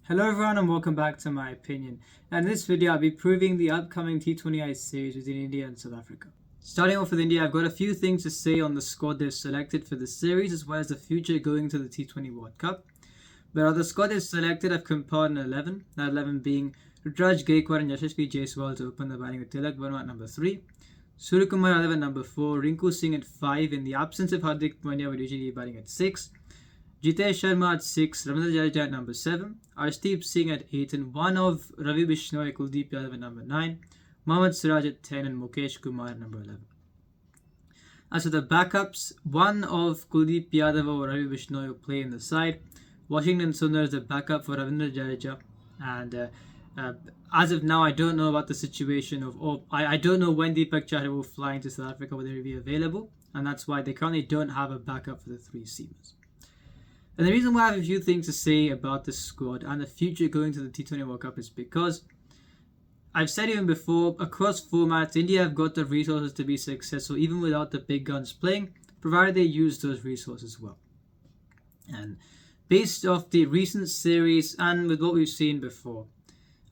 Hello everyone and welcome back to my opinion. And in this video I'll be proving the upcoming T20I series between India and South Africa. Starting off with India, I've got a few things to say on the squad they've selected for the series as well as the future going to the T20 World Cup. But on the squad they've selected, I've compiled an 11, that 11 being Rutraj Gaikwad and Yashasvi Jaiswal to open the batting with Tilak Verma at number 3, Suryakumar Yadav at number 4, Rinku Singh at 5, in the absence of Hardik Pandya would usually be batting at 6, Jitesh Sharma at 6, Ravindra Jadeja at number 7, Arshdeep Singh at 8, and one of Ravi Bishnoi, Kuldeep Yadav at number 9, Mohammad Siraj at 10, and Mukesh Kumar at number 11. As for the backups, one of Kuldeep Yadav or Ravi Bishnoi will play in the side. Washington Sundar is the backup for Ravindra Jadeja, and as of now, I don't know about the situation I don't know when Deepak Chahar will fly into South Africa, whether he will be available, and that's why they currently don't have a backup for the three seamers. And the reason why I have a few things to say about this squad and the future going to the T20 World Cup is because I've said even before, across formats, India have got the resources to be successful even without the big guns playing, provided they use those resources well. And based off the recent series and with what we've seen before,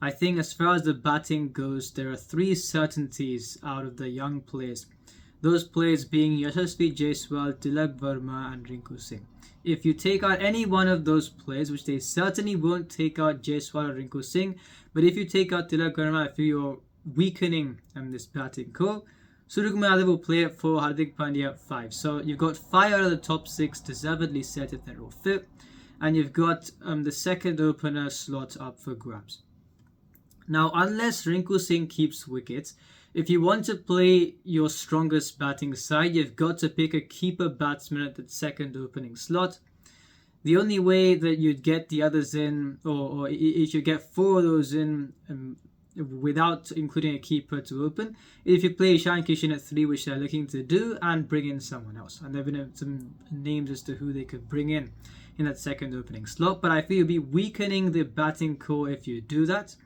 I think as far as the batting goes, there are three certainties out of the young players. Those players being Yashasvi Jaiswal, Tilak Verma and Rinku Singh. If you take out any one of those players, which they certainly won't take out Jaiswal or Rinku Singh, but if you take out Tilak Verma, I feel you're weakening this batting core. Suryakumar Yadav will play at 4, Hardik Pandya at 5. So you've got 5 out of the top 6 deservedly set if they're all fit. And you've got the second opener slot up for grabs. Now, unless Rinku Singh keeps wickets, if you want to play your strongest batting side, you've got to pick a keeper batsman at the second opening slot. The only way that you'd get the others in, or if you get 4 of those in without including a keeper to open, if you play Ishan Kishan at 3, which they're looking to do, and bring in someone else. And there have been some names as to who they could bring in that second opening slot. But I feel you'll be weakening the batting core if you do that.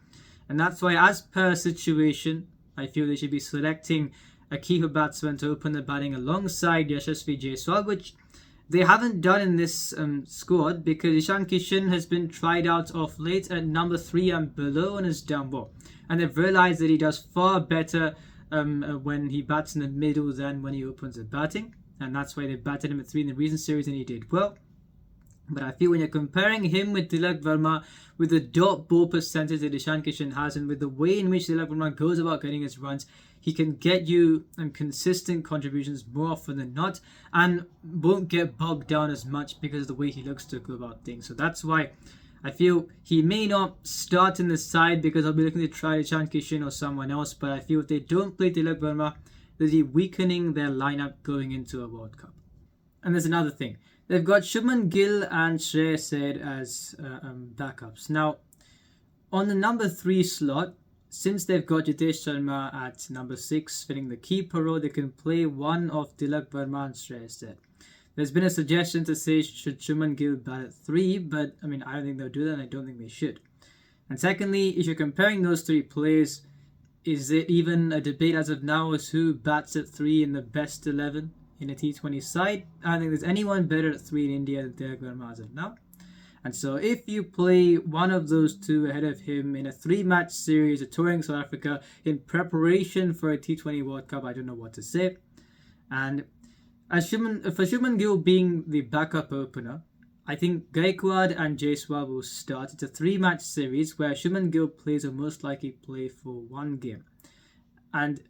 And that's why, as per situation, I feel they should be selecting a keeper batsman to open the batting alongside Yashasvi Jaiswal, which they haven't done in this squad because Ishan Kishan has been tried out of late at number 3 and below and has done well. And they've realised that he does far better when he bats in the middle than when he opens the batting. And that's why they batted him at 3 in the recent series and he did well. But I feel when you're comparing him with Tilak Verma, with the dot ball percentage that Ishan Kishan has, and with the way in which Tilak Verma goes about getting his runs, he can get you consistent contributions more often than not, and won't get bogged down as much because of the way he looks to go about things. So that's why I feel he may not start in the side because I'll be looking to try Ishan Kishan or someone else, but I feel if they don't play Tilak Verma, they'll be weakening their lineup going into a World Cup. And there's another thing. They've got Shubman Gill and Shreyas Iyer as backups. Now, on the number 3 slot, since they've got Jitesh Sharma at number 6 filling the keeper role, they can play one of Tilak Verma and Shreyas Iyer. There's been a suggestion to say should Shubman Gill bat at 3, but I don't think they'll do that and I don't think they should. And secondly, if you're comparing those 3 players, is there even a debate as of now as who bats at 3 in the best 11? In a T20 side? I don't think there's anyone better at 3 in India than Tilak Verma as of now. And so if you play one of those 2 ahead of him in a 3-match series, a touring South Africa in preparation for a T20 World Cup, I don't know what to say. And for Shubman Gill being the backup opener, I think Gaikwad and Jaiswal will start. It's a 3-match series where Shubman Gill plays will most likely play for 1 game. And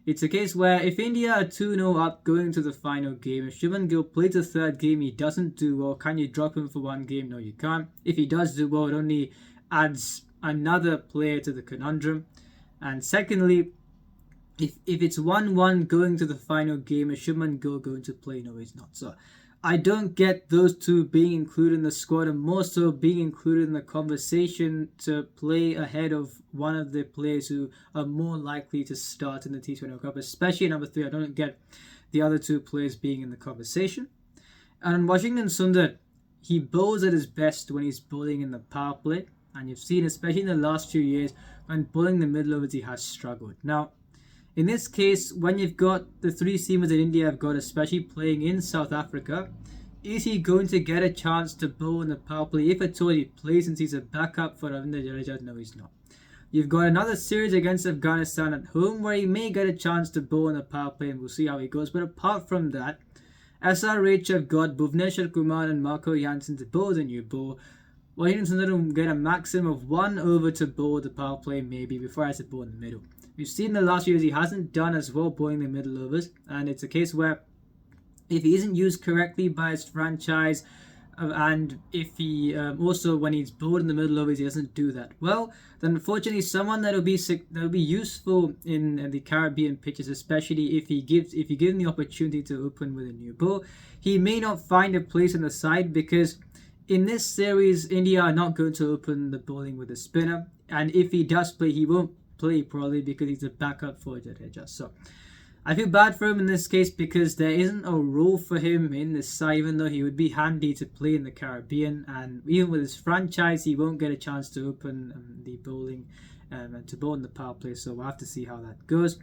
it's a case where if India are 2-0 up going to the final game, if Shubman Gill plays the 3rd game, he doesn't do well, can you drop him for 1 game? No, you can't. If he does do well, it only adds another player to the conundrum. And secondly, if it's 1-1 going to the final game, is Shubman Gill going to play? No, he's not. So I don't get those 2 being included in the squad and more so being included in the conversation to play ahead of one of the players who are more likely to start in the T20 World Cup, especially at number 3. I don't get the other 2 players being in the conversation. And Washington Sundar, he bowls at his best when he's bowling in the power play. And you've seen, especially in the last few years, when bowling the middle overs, he has struggled. Now, in this case, when you've got the 3 seamers that India have got, especially playing in South Africa, is he going to get a chance to bowl in the power play? If at all he plays, since he's a backup for Ravindra Jadeja, no he's not. You've got another series against Afghanistan at home where he may get a chance to bowl in the power play, and we'll see how he goes. But apart from that, SRH have got Bhuvneshwar Kumar and Marco Jansen to bowl the new ball. Wasim Sundaram will get a maximum of 1 over to bowl the power play maybe before he has to bowl in the middle. We've seen in the last few years he hasn't done as well bowling the middle overs, and it's a case where if he isn't used correctly by his franchise, and if he also when he's bowled in the middle overs he doesn't do that well, then unfortunately someone that'll be useful in the Caribbean pitches, especially if you give him the opportunity to open with a new ball, he may not find a place in the side, because in this series India are not going to open the bowling with a spinner, and if he does play he won't play probably because he's a backup for Jadeja. So I feel bad for him in this case because there isn't a role for him in this side, even though he would be handy to play in the Caribbean, and even with his franchise he won't get a chance to open the bowling and to bowl in the power play, so we'll have to see how that goes.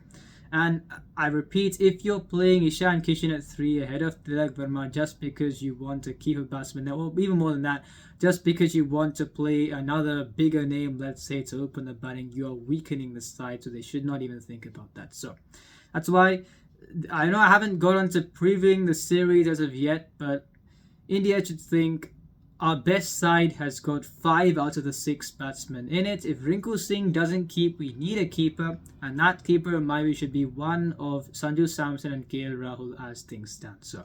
And I repeat, if you're playing Ishan Kishan at 3 ahead of Tilak Verma just because you want to keep a batsman, or even more than that, just because you want to play another bigger name, let's say, to open the batting, you are weakening the side, so they should not even think about that. So that's why I know I haven't got on to previewing the series as of yet, but India should think our best side has got 5 out of the 6 batsmen in it. If Rinku Singh doesn't keep, we need a keeper, and that keeper in my view should be one of Sanju Samson and KL Rahul as things stand. So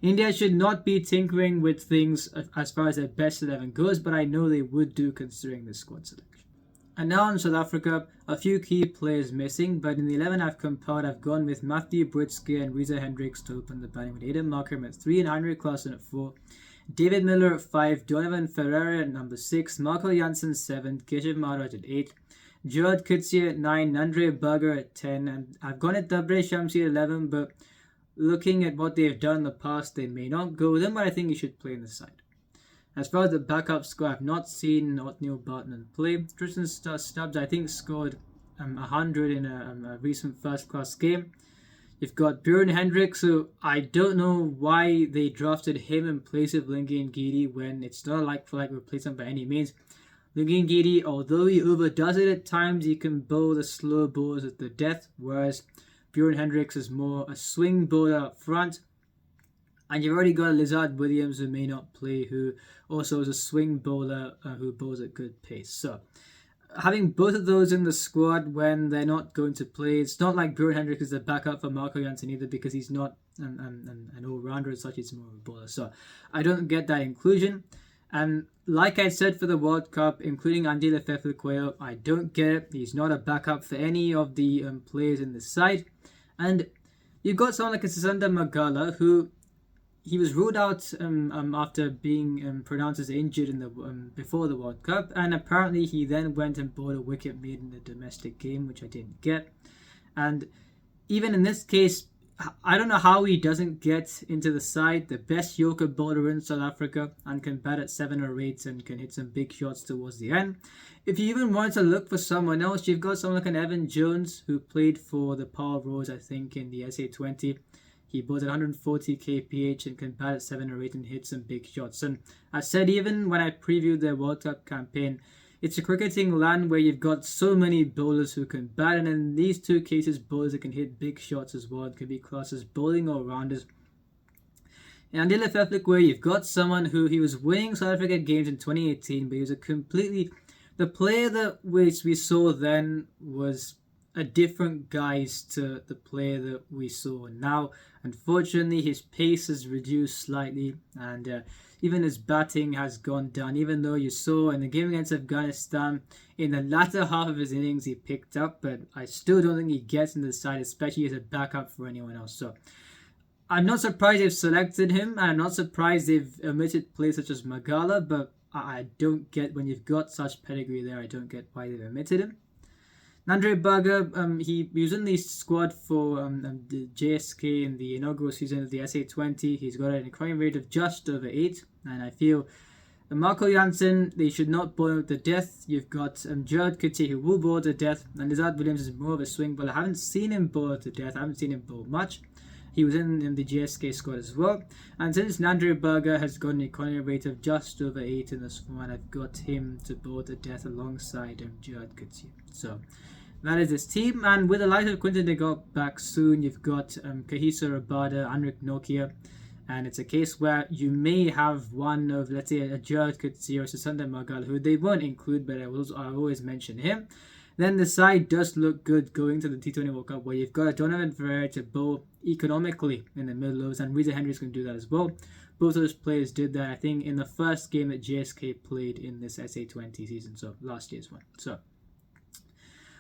India should not be tinkering with things as far as their best 11 goes, but I know they would do considering the squad selection. And now in South Africa, a few key players missing, but in the 11 I've compiled, I've gone with Matthew Britske and Reza Hendricks to open the batting, with Aiden Markram at 3 and Henry Claassen at 4. David Miller at 5, Donovan Ferreira at number 6, Marco Jansen 7, Keshav Maharaj at 8, Gerard Coetzee at 9, Nandre Burger at 10, and I've gone at Tabraiz Shamsi at 11, but looking at what they've done in the past, they may not go with him, but I think he should play in the side. As far as the backup score, I've not seen Neil Barton play. Tristan Stubbs, I think, scored 100 in a recent first-class game. You've got Bjorn Hendricks, who I don't know why they drafted him in place of Lingane Giri when it's not a like-for-like replacement by any means. Lingane Giri, although he overdoes it at times, he can bowl the slow balls at the death, whereas Bjorn Hendricks is more a swing bowler up front. And you've already got Lizard Williams, who may not play, who also is a swing bowler who bowls at good pace. So having both of those in the squad when they're not going to play, it's not like Bjorn Hendricks is a backup for Marco Jansen either, because he's not an all-rounder as such, he's more of a bowler. So I don't get that inclusion. And like I said for the World Cup, including Andile Feflequeo, I don't get it. He's not a backup for any of the players in the side. And you've got someone like Sisanda Magala, who he was ruled out after being pronounced as injured in the before the World Cup, and apparently he then went and bought a wicket made in the domestic game, which I didn't get. And even in this case, I don't know how he doesn't get into the side. The best Yorker bowler in South Africa, and can bat at 7 or 8 and can hit some big shots towards the end. If you even want to look for someone else, you've got someone like an Evan Jones, who played for the Power Rose, I think, in the SA20. He bowls at 140 kph and can bat at 7 or 8 and hit some big shots. And I said, even when I previewed their World Cup campaign, it's a cricketing land where you've got so many bowlers who can bat, and in these two cases, bowlers that can hit big shots as well. It can be classed as bowling all-rounders. And Andile Feflequeo, you've got someone who he was winning South Africa games in 2018, but he was a completely... The player that we saw then was a different guise to the player that we saw now. Unfortunately, his pace has reduced slightly, and even his batting has gone down, even though you saw in the game against Afghanistan, in the latter half of his innings, he picked up, but I still don't think he gets into the side, especially as a backup for anyone else. So I'm not surprised they've selected him, and I'm not surprised they've omitted players such as Magala, but I don't get, when you've got such pedigree there, I don't get why they've omitted him. Nandre Burger, he was in the squad for the JSK in the inaugural season of the SA20. He's got an crime rate of just over 8, and I feel Marco Jansen, they should not bowl him to death. You've got Gerard Coetzee, who will bowl to death, and Lizard Williams is more of a swing bowler. I haven't seen him bowl to death, I haven't seen him bowl much. he was in the GSK squad as well. And since Nandri Berger has got an economy rate of just over 8 in this format, I've got him to bowl to death alongside Gerard Coetzee. So that is his team. And with the likes of Quinton de Kock back soon, you've got Kahiso Rabada, Anrik Nokia. And it's a case where you may have one of, let's say, a Gerard Coetzee or Sasanda Magal, who they won't include, but I always mention him. Then the side does look good going to the T20 World Cup, where you've got Donovan Ferreira to bowl economically in the middle overs, and Reza Hendricks can do that as well. Both of those players did that, I think, in the first game that GSK played in this SA20 season, so last year's one. So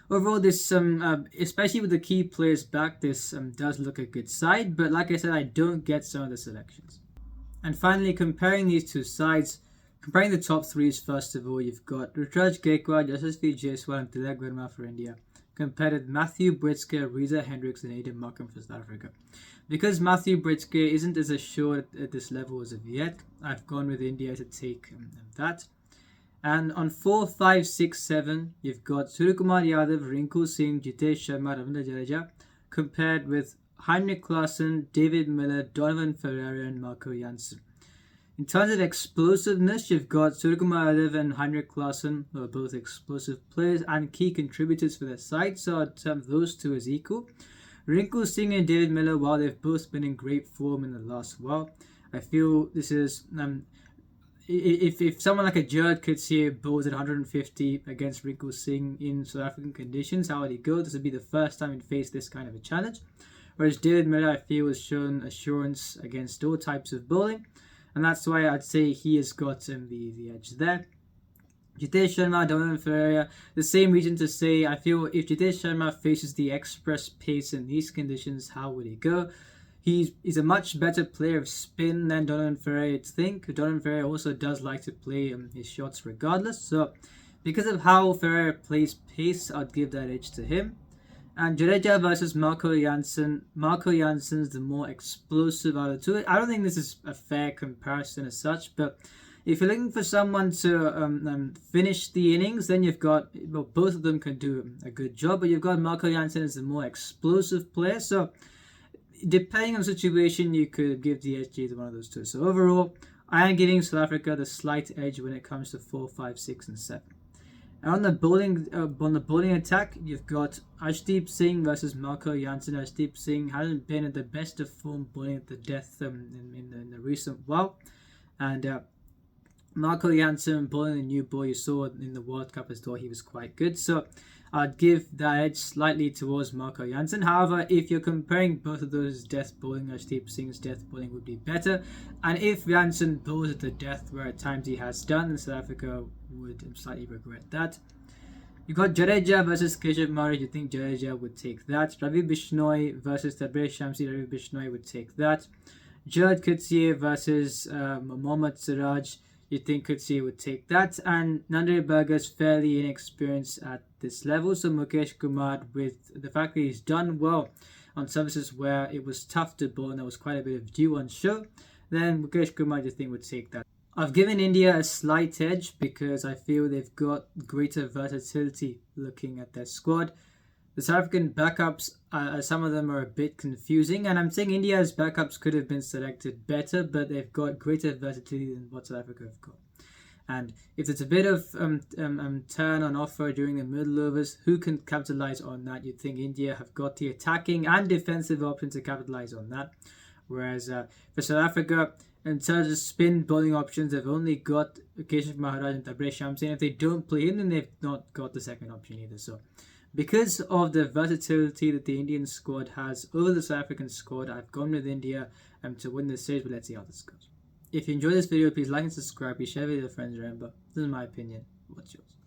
overall, this especially with the key players back, this does look a good side. But like I said, I don't get some of the selections. And finally, comparing these two sides, comparing the top threes, first of all, you've got Ruturaj Gaikwad, Yashasvi Jaiswal and Tilak Verma for India, compared with Matthew Britsker, Reza Hendricks and Aiden Markham for South Africa. Because Matthew Britsker isn't as assured at this level as of yet, I've gone with India to take that. And on 4, 5, 6, 7, you've got Suryakumar Yadav, Rinku Singh, Jitesh Sharma, Ravindra Jadeja, compared with Heinrich Klaassen, David Miller, Donovan Ferreira and Marco Jansen. In terms of explosiveness, you've got Suryakumar Yadav and Heinrich Klaassen, who are both explosive players and key contributors for their side, so I'd term those two as equal. Rinku Singh and David Miller, while they've both been in great form in the last while, I feel this is if someone like a Gerard Coetzee bowls at 150 against Rinku Singh in South African conditions, how would he go? This would be the first time he'd face this kind of a challenge. Whereas David Miller, I feel, has shown assurance against all types of bowling, and that's why I'd say he has got the edge there. Jitesh Sharma, Donovan Ferreira, the same reason to say, I feel if Jitesh Sharma faces the express pace in these conditions, how would he go? He's a much better player of spin than Donovan Ferreira, you'd think. Donovan Ferreira also does like to play his shots regardless. So because of how Ferreira plays pace, I'd give that edge to him. And Jadeja versus Marco Jansen. Marco Jansen's the more explosive out of the two. I don't think this is a fair comparison as such, but if you're looking for someone to finish the innings, then you've got, well, both of them can do a good job, but you've got Marco Jansen as the more explosive player. So depending on the situation, you could give the edge to either one of those two. So overall, I am giving South Africa the slight edge when it comes to 4, 5, 6, and 7. And on the bowling attack, you've got Ashdeep Singh versus Marco Jansen. Ashdeep Singh hasn't been at the best of form bowling at the death in the recent while, and Marco Jansen bowling the new ball you saw in the World Cup as well, he was quite good. So I'd give that edge slightly towards Marco Jansen. However, if you're comparing both of those death bowling, Ashdeep Singh's death bowling would be better. And if Jansen bowls at the death where at times he has done, then South Africa would slightly regret that. You got Jadeja versus Keshav Maharaj. You think Jadeja would take that. Ravi Bishnoi versus Tabraiz Shamsi. Ravi Bishnoi would take that. Gerard Coetzee versus Mohammad Siraj. You think Coetzee would take that. And Nandri Berger's fairly inexperienced at this level. So Mukesh Kumar, with the fact that he's done well on surfaces where it was tough to bowl and there was quite a bit of dew on show, then Mukesh Kumar, you think, would take that. I've given India a slight edge because I feel they've got greater versatility looking at their squad. The South African backups, some of them are a bit confusing, and I'm saying India's backups could have been selected better, but they've got greater versatility than what South Africa have got. And if there's a bit of turn on offer during the middle overs, who can capitalize on that? You'd think India have got the attacking and defensive options to capitalize on that. Whereas for South Africa, in terms of spin bowling options, they've only got Keshav Maharaj and Tabraiz Shamsi, and if they don't play him, then they've not got the second option either. So because of the versatility that the Indian squad has over the South African squad, I've gone with India to win this series, but let's see how this goes. If you enjoyed this video, please like and subscribe, please share it with your friends. Remember, this is my opinion. What's yours?